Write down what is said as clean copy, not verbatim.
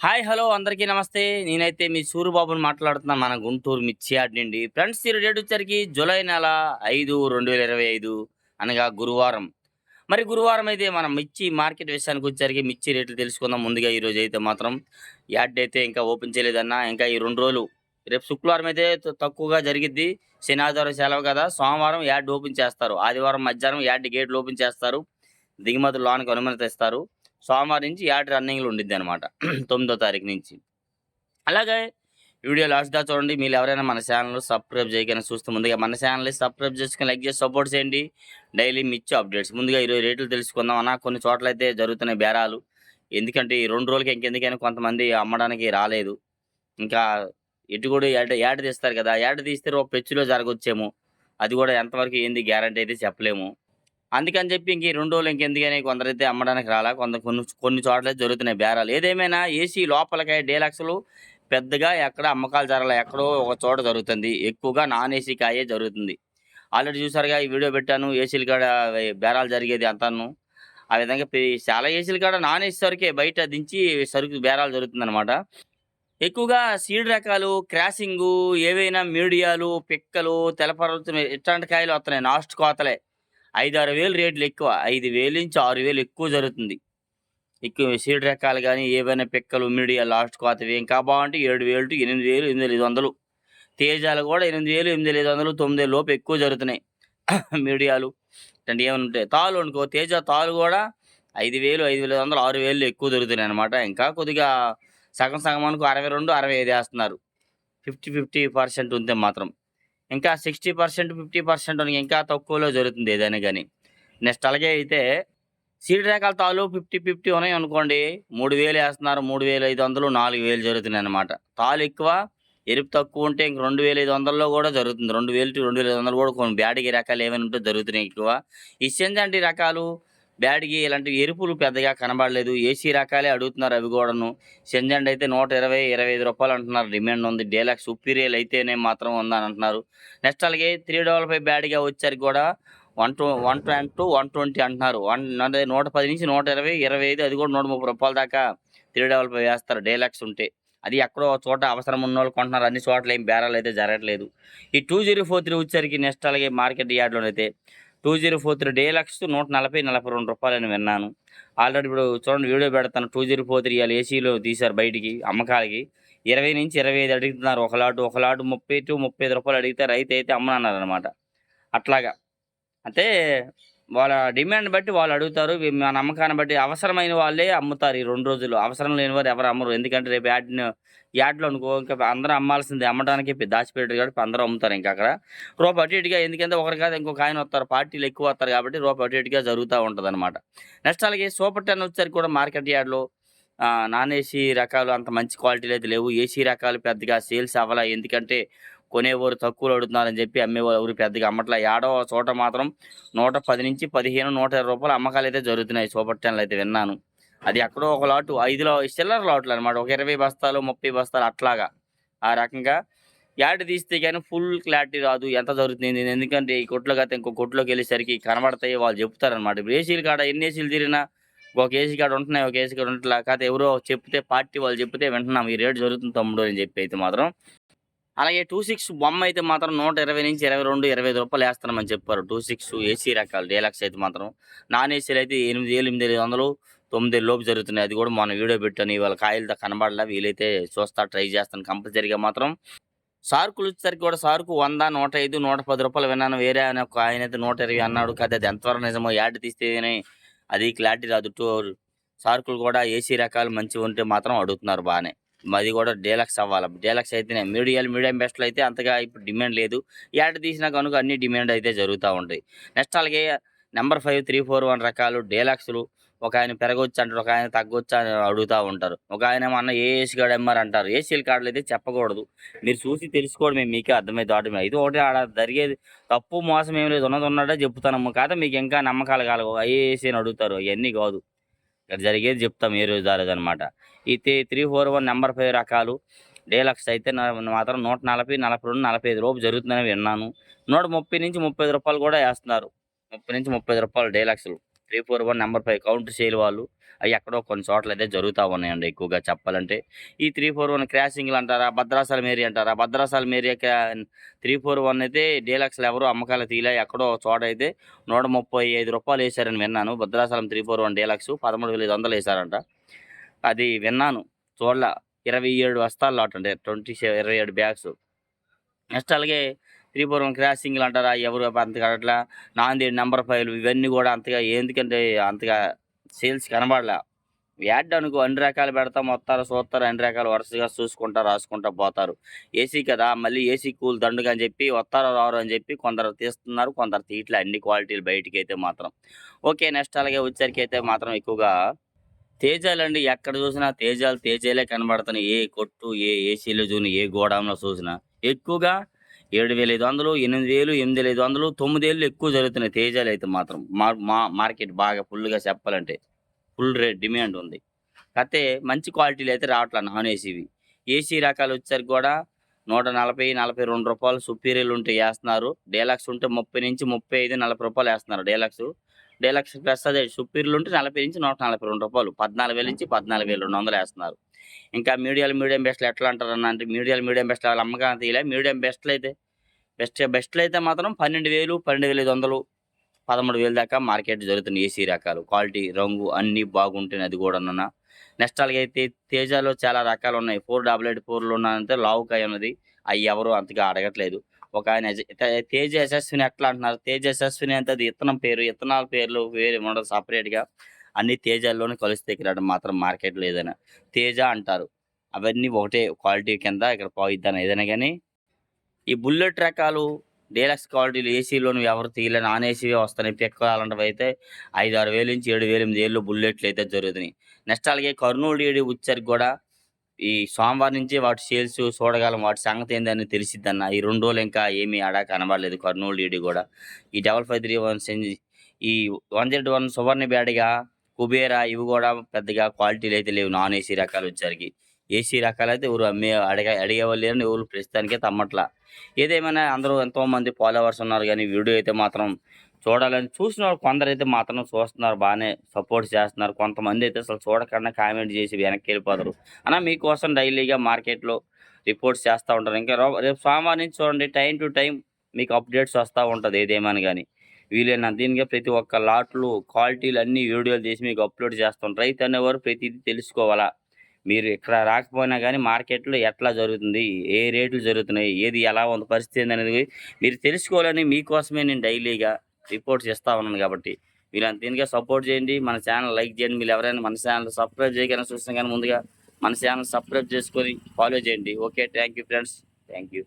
Hi! Hello! అందరికీ నమస్తే. నేనైతే మీ సూరిబాబుని మాట్లాడుతున్నాను మన గుంటూరు మిర్చి యార్డ్ నుండి. ఫ్రెండ్స్ ఈ డేట్ వచ్చేసరికి జూలై నెల 5, 2025 అనగా గురువారం. మరి గురువారం అయితే మనం మిర్చి మార్కెట్ విషయానికొచ్చేసరికి మిర్చి రేట్లు తెలుసుకుందాం. ముందుగా ఈరోజైతే మాత్రం యార్డ్ అయితే ఇంకా ఓపెన్ చేయలేదన్నా. ఇంకా ఈ 2 రోజులు రేపు శుక్రవారం అయితే తక్కువగా జరిగిద్ది. శని, ఆదివారం సెలవు కదా! సోమవారం యార్డ్ ఓపెన్ చేస్తారు. ఆదివారం మధ్యాహ్నం యార్డ్ గేట్లు ఓపెన్ చేస్తారు. దిగుమతులు లోనికి అనుమతిస్తారు. సోమవారం నుంచి యార్డ్ రన్నింగ్‌లో ఉండిద్దనమాట. 9దో తారీఖు నుంచి. అలాగే వీడియో లాస్ట్ దాకా చూడండి. మీరు ఎవరైనా మన ఛానల్ సబ్స్క్రైబ్ చేయకపోయినా చూస్తే ముందుగా మన ఛానల్‌ని సబ్స్క్రైబ్ చేసుకొని, లైక్ చేసి సపోర్ట్ చేయండి. డైలీ మిర్చి అప్డేట్స్. ముందుగా ఈరోజు రేట్లు తెలుసుకుందాం అన్న. కొన్ని చోట్లయితే జరుగుతున్నాయి బేరాలు. ఎందుకంటే ఈ 2 రోజులకి ఇంకెందుకని కొంతమంది అమ్మడానికి రాలేదు. ఇంకా ఎటు కూడా యాడ్ తీస్తారు కదా! యాడ్ తీస్తే ఒక పెచ్చులో జరగొచ్చేమో. అది కూడా ఎంతవరకు ఏంది గ్యారంటీ అయితే చెప్పలేము. అందుకని చెప్పి ఇంక ఈ 2 రోజులు ఇంకెందుకని కొందరైతే అమ్మడానికి రాలా. కొన్ని చోట్ల జరుగుతున్నాయి బేరాలు. ఏదేమైనా ఏసీ లోపలకాయ డీలక్స్‌లు పెద్దగా ఎక్కడ అమ్మకాలు జరగలే. ఎక్కడో ఒక చోట జరుగుతుంది. ఎక్కువగా నాన్ ఏసీ కాయే జరుగుతుంది. ఆల్రెడీ చూసారుగా ఈ వీడియో పెట్టాను. ఏసీల కాడ బేరాలు జరిగేది అంతాను. ఆ విధంగా చాలా ఏసీల కాడ నాన్ ఏసీ సరుకే బయట దించి సరుకు బేరాలు జరుగుతుందనమాట. ఎక్కువగా సీడ్ రకాలు, క్రాసింగు, ఏవైనా మీడియాలు, పిక్కలు, తెల్లపరలు ఇట్లాంటి కాయలు వస్తున్నాయి. లాస్ట్ కోతలే. 5, 6 వేలు రేట్లు ఎక్కువ. 5,000-6,000 ఎక్కువ జరుగుతుంది. ఎక్కువ సీడ్ రకాలు గాని, ఏవైనా పిక్కలు, మీడియా లాస్ట్ కోతవి ఇంకా బావుంటే 7,000-8,000, 8,500. తేజాలు గూడా 8,000, 8,500, 9,000 లోపు ఎక్కువ జరుగుతున్నాయి. మీడియాలు ఇట్లాంటివి ఏమైనా ఉంటే. తాలు అనుకో తేజ తాలు గూడా 5,000, 5,500, 6,000 ఎక్కువ దొరుకుతున్నాయన్నమాట. ఇంకా కొద్దిగా సగం సగం అనుకో 62, 65 ఏస్తున్నారు. 50% ఉంటే మాత్రం. ఇంకా 60%, 50% ఇంకా తక్కువలో జరుగుతుంది ఏదైనా గాని. నెక్స్ట్ అలాగే అయితే సీడ్ రకాల తాలు 50, 50 ఉన్నాయనుకోండి 3,000 ఏస్తున్నారు. 3,500, 4,000 జరుగుతున్నాయన్నమాట. తాలు ఎక్కువ, ఎరుపు తక్కువుంటే ఇంక 2,500లో గూడా జరుగుతుంది. 2,000-2,500 గూడా కొన్ని బ్యాడగి రకాలు ఏమైనా ఉంటే జరుగుతున్నాయి ఎక్కువ. ఈ సింజంటి రకాలు, బ్యాడగి ఇలాంటి ఎరుపులు పెద్దగా కనబడలేదు. ఏసీ రకాలే అడుగుతున్నారు అవి గూడాను. సింజండి అయితే రూ. 120, రూ. 25 అంటున్నారు. డిమాండ్ ఉంది. డీలక్స్ సుపీరియల్ అయితేనే మాత్రం ఉందని అంటున్నారు. నెక్స్ట్ అలాగే 355 బ్యాడ్‌గా వచ్చేసరికి గూడా 110-120 అంటున్నారు. అదే 110-120, 25 అది కూడా రూ. 130 దాకా 355 వేస్తారు డీలక్స్ ఉంటే. అది ఎక్కడో ఒక చోట అవసరం ఉన్నోళ్ళు కొంటున్నారు. అన్ని చోట్ల ఏం బేరాలైతే జరగట్లేదు. ఈ 2043 వచ్చేసరికి నెక్స్ట్ అలాగే మార్కెట్ యార్డ్‌లోనైతే 2043 డీలక్స్ రూ. 140, రూ. 42 అని విన్నాను. ఆల్రెడీ ఇప్పుడు చూడండి వీడియో పెడతాను. 2043 ఇయాల ఏసీలో తీశారు బయటికి అమ్మకాలకి. 20-25 అడుగుతున్నారు ఒక లాటు. ఒక లాటు 30-35 అడిగితే రైతయితే అమ్మనన్నారనమాట. అట్లాగా. అంటే వాళ్ళ డిమాండ్ బట్టి వాళ్ళు అడుగుతారు. మా నమ్మకాన్ని బట్టి అవసరమైన వాళ్ళే అమ్ముతారు ఈ 2 రోజులు. అవసరం లేని వారు ఎవరు అమ్మరు. ఎందుకంటే రేపు యార్డ్‌లో అనుకో ఇంకా అందరూ అమ్మాల్సిందే. అమ్మటానికి దాచిపెట్టారు కాబట్టి అందరూ అమ్ముతారు ఇంక అక్కడ. రూపాయి అటు ఇటుగా ఎందుకంటే ఒకరు కాదు ఇంకొక ఆయన వస్తారు. పార్టీలు ఎక్కువ వస్తారు కాబట్టి రూపాయి అటు ఇటుగా జరుగుతా ఉంటదనమాట. నెక్స్ట్ అలాగే సూపర్ 10 వచ్చేసరికి కూడా మార్కెట్ యార్డ్‌లో నాన్ ఏసీ రకాలు అంత మంచి క్వాలిటీలు అయితే లేవు. ఏసీ రకాలు పెద్దగా సేల్స్ అవ్వల. ఎందుకంటే కొనేవారు తక్కువలో అడుగుతున్నారని చెప్పి అమ్మేవారు ఎవరు పెద్దగా అమ్మట్ల. యాడో ఒక చోట మాత్రం 110-15, రూ. 120 అమ్మకాలైతే జరుగుతున్నాయి. సూపర్ 10లో అయితే విన్నాను. అది ఎక్కడో ఒక లాటు 5లో చిల్లర లాట్లనమాట. ఒక 20 బస్తాలు, 30 బస్తాలు అట్లాగా. ఆ రకంగా యాడ్ తీస్తే గాని ఫుల్ క్లారిటీ రాదు. ఎంత జరుగుతుంది ఎందుకంటే ఈ కొట్లో కాతే ఇంకో కొట్లోకెళ్ళేసరికి కనబడతాయి. వాళ్ళు చెప్తారనమాట. ఇప్పుడు ఏసీల కాడ ఎన్ని ఏసీలు తిరిగినా ఒక ఏసీ కాడ ఉంటున్నాయి. ఒక ఏసీ కాడ ఉండట్లా. కాతే ఎవరో చెప్తే పార్టీ వాళ్ళు చెప్తే వింటున్నాం. ఈ రేట్ జరుగుతుంది తమ్ముడు అని చెప్పి అయితే మాత్రం. అలాగే 26 బొమ్మ అయితే మాత్రం రూ. 120-22, రూ. 25 ఏస్తున్నామని చెప్పారు. 26 ఏసీ రకాలు డీలక్స్ అయితే మాత్రం. నాన్ ఏసీలు అయితే 8,000, 8,500, 9,000 లోపు జరుగుతున్నాయి. అది కూడా మొన్న వీడియో పెట్టాను. ఇవాళ కాయలతో కనబడలా. వీలైతే చూస్తా ట్రై చేస్తాను కంపల్సరీగా మాత్రం. సార్కులు వచ్చేసరికి కూడా సార్కు 100, 105, రూ. 110 విన్నాను. వేరే ఆయన ఒక ఆయనైతే 120 అన్నాడు. కాదు అది ఎంతవరకు నిజమో యాడ్ తీస్తేనే అది క్లారిటీ రాదు. సార్కులు కూడా ఏసీ రకాలు మంచిగుంటే మాత్రం అడుగుతున్నారు బానే. అది కూడా డీలక్స్ అవ్వాల. డీలక్స్ అయితేనే మీడియం బెస్ట్‌లో అయితే అంతగా ఇప్పుడు డిమాండ్ లేదు. యాడ్ తీసినా గనుక అన్ని డిమాండ్ అయితే జరుగుతా ఉంటాయి. నెక్స్ట్ అలాగే నంబర్ 5, 3, 4, 1 రకాలు డీలక్స్‌లు ఒకాయన పెరగొచ్చు అంటాడు. ఒకాయన తగ్గొచ్చా అని అడుగుతా ఉంటారు. ఒకాయనేమో అన్న ఏ ఏసీ కాడ అమ్మారంటారు. ఏసీల కాడలైతే చెప్పకూడదు. మీరు చూసి తెలుసుకోవడమే మీకే అర్థమైద్ది ఆటోమేటిక్. ఇది ఒకటి ఆడ జరిగేది తప్పు, మోసం ఏమి లేదు. ఉన్నది ఉన్నట్టే చెప్తానమ్మ. కాతే మీకు ఇంకా నమ్మకాలు కలగవు. ఏ ఏసీ అని అడుగుతారు. అయన్నీ కాదు. ఇక్కడ జరిగేది చెప్తాం ఏ రోజు ఆ రోజనమాట. ఈ 341 నంబర్ 5 రకాలు డీలక్స్ అయితే మాత్రం 140, 42, 45 లోపు జరుగుతుందని విన్నాను. రూ. 130-35 కూడా ఏస్తున్నారు. రూ. 30-35 డీలక్స్‌లు. 341 నంబర్ 5 కౌంటర్ సేల్ వాళ్ళు అవి ఎక్కడో కొన్ని చోట్లయితే జరుగుతా ఉన్నాయండి ఎక్కువగా చెప్పాలంటే. ఈ 341 క్రాసింగ్‌లు అంటారా? భద్రాచలం ఏరియా అంటారా? భద్రాచలం ఏరియా 341 అయితే డీలక్స్‌లు ఎవరు అమ్మకాలకు తీయలే. ఎక్కడో ఒక చోటైతే రూ. 135 ఏసారని విన్నాను. భద్రాచలం 341 డీలక్స్ 13,500 ఏసారంట. అది విన్నాను. చూడల. 27 బస్తాల లాట్ అంటే 27 బ్యాగ్స్. నెక్స్ట్ అలాగే 341 క్రాసింగ్‌లు అంటారా? ఎవరు అంతగా అట్లా నాందేడ్ నంబర్ 5లు ఇవన్నీ గూడా అంతగా ఎందుకంటే అంతగా సేల్స్ కనబడలా. యాడ్ అనుకో అన్ని రకాలు పెడతాం, వస్తారు, చూస్తారు, అన్ని రకాలు వరుసగా చూసుకుంటా, రాసుకుంటా పోతారు. ఏసీ కదా! మళ్ళీ ఏసీ కూల్ దండుగ అని చెప్పి వస్తారో రారో అని చెప్పి కొందరు తీస్తున్నారు, కొందరు తీయట్లే అన్ని క్వాలిటీలు బయటికైతే మాత్రం. ఓకే. నెక్స్ట్ అలాగే వచ్చేసరికైతే మాత్రం ఎక్కువగా తేజాలండి. ఎక్కడ చూసినా తేజాలు తేజాలే కనబడుతున్నాయి. ఏ కొట్టు, ఏ ఏసీలో జూని, ఏ గోడౌన్‌లో చూసినా. ఎక్కువగా 7,500, 8,000, 8,500, 9,000 ఎక్కువ జరుగుతున్నాయి తేజాలైతే మాత్రం. మార్కెట్ బాగా ఫుల్‌గా చెప్పాలంటే. ఫుల్ డిమాండ్ ఉంది. కాతే మంచి క్వాలిటీలు అయితే రావట్ల నాన్ ఏసీవి. ఏసీ రకాలొచ్చేసరికి గూడా రూ. 140, రూ. 42 సుపీరియర్‌లు ఉంటే ఏస్తన్నారు. డీలక్స్ ఉంటే 30-35, రూ. 40 ఏస్తున్నారు డీలక్సు. డీలక్స్ ప్లస్ అదే సుపీరియర్‌లు ఉంటే 40-142 14,000-14,200 ఏస్తున్నారు. ఇంకా మీడియం బెస్ట్‌లు ఎట్లా అంటారన్న అంటే మీడియం బెస్ట్‌లు ఆళ్ళు అమ్మకానికి తీయలే. మీడియం బెస్ట్‌లయితే బెస్ట్‌లయితే మాత్రం 12,000, 12,500, 13,000 దాకా మార్కెట్ జరుగుతున్నాయి ఏసీ రకాలు. క్వాలిటీ, రంగు అన్నీ బాగుంటేనే అది గూడానన్నా. నెక్స్ట్ అలాగే తేజాలో చాలా రకాలున్నాయి. 4884 లావుకాయ ఉన్నది. అయి ఎవరు అంతగా అడగట్లేదు. ఒకాయన తేజ యశస్విని ఎట్లా అంటున్నారు? తేజ యశస్విని అంటే అది ఇత్తనం పేరు. ఇత్తనాల పేర్లు వేరే ఉండదు సెపరేట్‌గా. అన్నీ తేజాల్లోనే కలుస్తాయి ఇక్కడ మాత్రం మార్కెట్‌లో ఏదైనా. తేజ అంటారు. అవన్నీ ఒకటే క్వాలిటీ కింద ఇక్కడ పోయిద్దని ఏదైనా గాని ఈ బుల్లెట్ రకాలు, డీలక్స్ క్వాలిటీలు ఏసీలోను ఎవరు తీయలే. నాన్ ఏసీవే వస్తున్నాయి. పిక్ అలాంటివైతే 5, 6,000 నుంచి 7,000, 8,000 బుల్లెట్‌లయితే జరుగుతున్నాయి. నెక్స్ట్ అలాగే కర్నూలు డీడీ వచ్చేసరికి గూడా ఈ సోమవారం నుంచి వాటి సేల్స్ చూడగలం. వాటి సంగతి ఏందని తెలిసిద్దన్న. ఈ 2 రోజులు ఇంకా ఏమి ఆడ కనబడలేదు కర్నూలు డీడీ గూడా. ఈ 5531 ఈ 101 సువర్ణ బేడిగ, కుబేరా ఇవి గూడా పెద్దగా క్వాలిటీలయితే లేవు నాన్ ఏసీ రకాలొచ్చేసరికి. ఏసీ రకాలైతే ఎవరు అడిగేవాళ్ళు లేరని ఎవరు ప్రస్తుతానికైతే అమ్మట్ల. ఏదేమైనా అందరూ ఎంతోమంది ఫాలోవర్స్ ఉన్నారు గానీ, వీడియో అయితే మాత్రం చూడాలని చూసినోళ్ళు కొందరైతే మాత్రం చూస్తున్నారు బానే సపోర్ట్ చేస్తున్నారు. కొంతమందైతే అసలు చూడకుండా కామెంట్ చేసి వెనక్కెళ్ళిపోతారు. అన్న మీకోసం డైలీగా మార్కెట్‌లో రిపోర్ట్స్ చేస్తా ఉంటాను. ఇంకా రేపు సోమవారం నుంచి చూడండి టైమ్ టు టైమ్ మీకు అప్‌డేట్స్ వస్తా ఉంటది ఏదేమైనా గాని. వీలైనంత దీనిగా ప్రతి ఒక్క లాట్లు, క్వాలిటీలు అన్నీ వీడియోలు తీసి మీకు అప్‌లోడ్ చేస్తాం. రైతు అనేవారు ప్రతీదీ తెలుసుకోవాలా. మీరు ఇక్కడ రాకపోయినా గానీ మార్కెట్‌లో ఎట్లా జరుగుతుంది? ఏ రేట్లు జరుగుతున్నాయి? ఏది ఎలా ఉంది? పరిస్థితి ఏందనేది మీరు తెలుసుకోవాలని మీకోసమే నేను డైలీగా రిపోర్ట్స్ ఇస్తా ఉన్నాను గాబట్టి, మీరంత దీనిగా సపోర్ట్ చేయండి. మన ఛానెల్ లైక్ చేయండి. మీరెవరైనా మన ఛానెల్ సబ్స్క్రైబ్ చేయకపోయినా చూస్తున్నా గానీ ముందుగా మన ఛానెల్ సబ్స్క్రైబ్ చేసుకొని ఫాలో చేయండి. Okay. Thank you friends. Thank you.